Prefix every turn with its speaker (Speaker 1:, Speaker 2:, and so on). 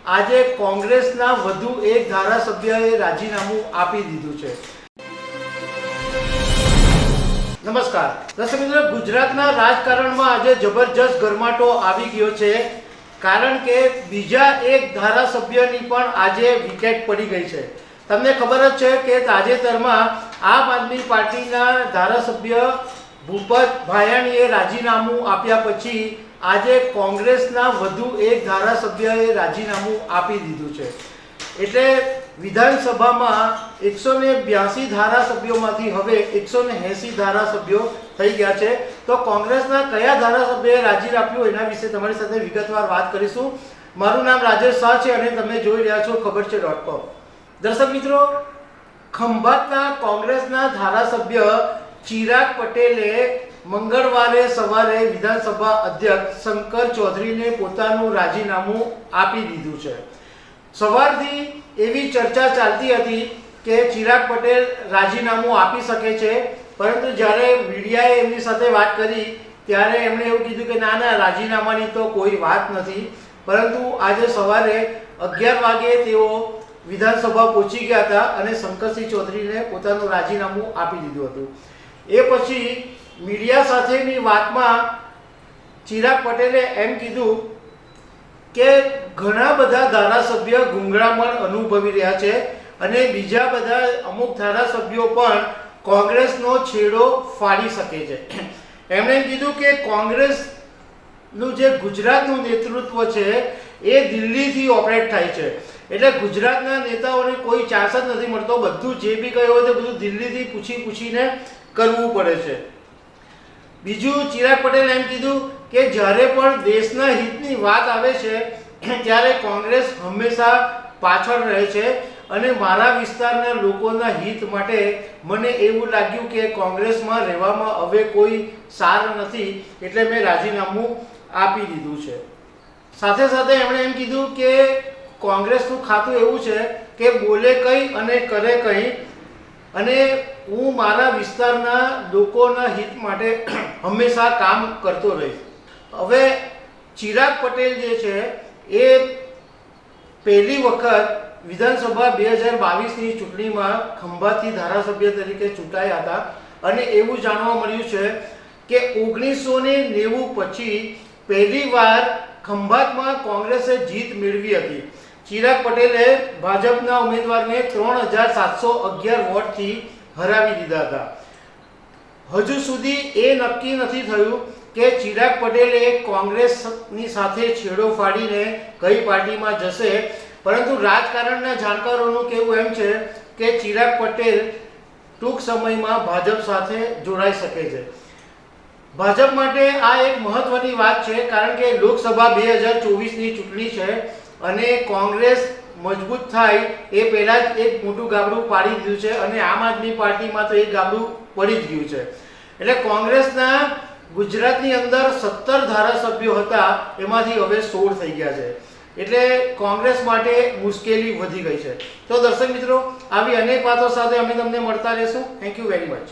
Speaker 1: આજે કોંગ્રેસના વધુ એક ધારાસભ્યએ રાજીનામું આપી દીધું છે। નમસ્કાર દર્શક મિત્રો, ગુજરાતના રાજકારણમાં આજે જબરજસ્ત ગરમાટો આવી ગયો છે, કારણ કે બીજા એક ધારાસભ્યની પણ આજે વિકેટ પડી ગઈ છે। તમને ખબર જ છે કે તાજેતરમાં આમ આદમી પાર્ટીના ધારાસભ્ય ભૂપત ભાયાણીએ રાજીનામું આપ્યા પછી આજે કોંગ્રેસના વધુ એક ધારાસભ્યએ રાજીનામું આપી દીધું છે। એટલે વિધાનસભામાં 182 ધારાસભ્યોમાંથી હવે 180 ધારાસભ્યો થઈ ગયા છે। તો કોંગ્રેસના કયા ધારાસભ્યએ રાજીનામું આપ્યું એના વિશે તમારી સાથે વિગતવાર વાત કરીશું। મારું નામ રાજેશ શાહ છે અને તમે જોઈ રહ્યા છો ખબર છે.com। દર્શક મિત્રો, ખંભાતના કોંગ્રેસના ધારાસભ્ય ચિરાગ પટેલે મંગળવારે સવારે વિધાનસભા અધ્યક્ષ શંકર ચૌધરીને પોતાનું રાજીનામું આપી દીધું છે। સવારથી એવી ચર્ચા ચાલતી હતી કે ચિરાગ પટેલ રાજીનામું આપી શકે છે, પરંતુ જ્યારે મીડિયાએ એમની સાથે વાત કરી ત્યારે એમણે એવું કીધું કે ના ના, રાજીનામાની તો કોઈ વાત નથી। પરંતુ આજે સવારે 11 વાગે તેઓ વિધાનસભા પહોંચી ગયા હતા અને શંકરસિંહ ચૌધરીને પોતાનું રાજીનામું આપી દીધું હતું। એ પછી મીડિયા સાથેની વાતમાં ચિરાગ પટેલે એમ કીધું કે ઘણા બધા ધારાસભ્ય ગુંગળામણ અનુભવી રહ્યા છે અને બીજા બધા અમુક ધારાસભ્યો પણ કોંગ્રેસનો છેડો ફાડી શકે છે। એમણે કીધું કે કોંગ્રેસનું જે ગુજરાતનું નેતૃત્વ છે એ દિલ્હીથી ઓપરેટ થાય છે, એટલે ગુજરાતના નેતાઓને કોઈ ચાન્સ જ નથી મળતો। બધું જે બી કહ્યું હોય તે બધું દિલ્હીથી પૂછીને કરવું પડે છે। બીજું, ચિરાગ પટેલે એમ કીધું કે જ્યારે પણ દેશના હિતની વાત આવે છે ત્યારે કોંગ્રેસ હંમેશા પાછળ રહે છે અને મારા વિસ્તારના લોકોના હિત માટે મને એવું લાગ્યું કે કોંગ્રેસમાં રહેવામાં હવે કોઈ સાર નથી, એટલે મેં રાજીનામું આપી દીધું છે। સાથે સાથે એમણે એમ કીધું કે કોંગ્રેસનું ખાતું એવું છે કે બોલે કંઈ અને કરે કંઈ, અને હું મારા વિસ્તારના લોકોના હિત માટે હંમેશા કામ કરતો રહીશ। હવે ચિરાગ પટેલ જે છે એ પહેલી વખત વિધાનસભા 2022ની ચૂંટણીમાં ખંભાતથી ધારાસભ્ય તરીકે ચૂંટાયા હતા અને એવું જાણવા મળ્યું છે કે 1990 પછી પહેલીવાર ખંભાતમાં કોંગ્રેસે જીત મેળવી હતી। ચિરાગ પટેલે ભાજપના ઉમેદવારને 3711 વોટથી હરાવી દીધા હતા। હજુ સુધી એ નક્કી નથી થયું કે ચિરાગ પટેલે કોંગ્રેસની સાથે છેડો ફાડીને કઈ પાર્ટીમાં જશે, પરંતુ રાજકારણના જાણકારોનું કહેવું એમ છે કે ચિરાગ પટેલ ટૂંક સમયમાં ભાજપ સાથે જોડાઈ શકે છે। ભાજપ માટે આ એક મહત્વની વાત છે, કારણ કે લોકસભા 2024ની ચૂંટણી છે અને કોંગ્રેસ મજબૂત થાય એ પહેલાં જ એક મોટું ગાબડું પાડી દીધું છે અને આમ આદમી પાર્ટીમાં તો એક ગાબડું પડી જ ગયું છે। એટલે કોંગ્રેસના ગુજરાતની અંદર 17 ધારાસભ્યો હતા, એમાંથી હવે 16 થઈ ગયા છે, એટલે કોંગ્રેસ માટે મુશ્કેલી વધી ગઈ છે। તો દર્શક મિત્રો, આવી અનેક વાતો સાથે અમે તમને મળતા રહીશું। Thank you very much.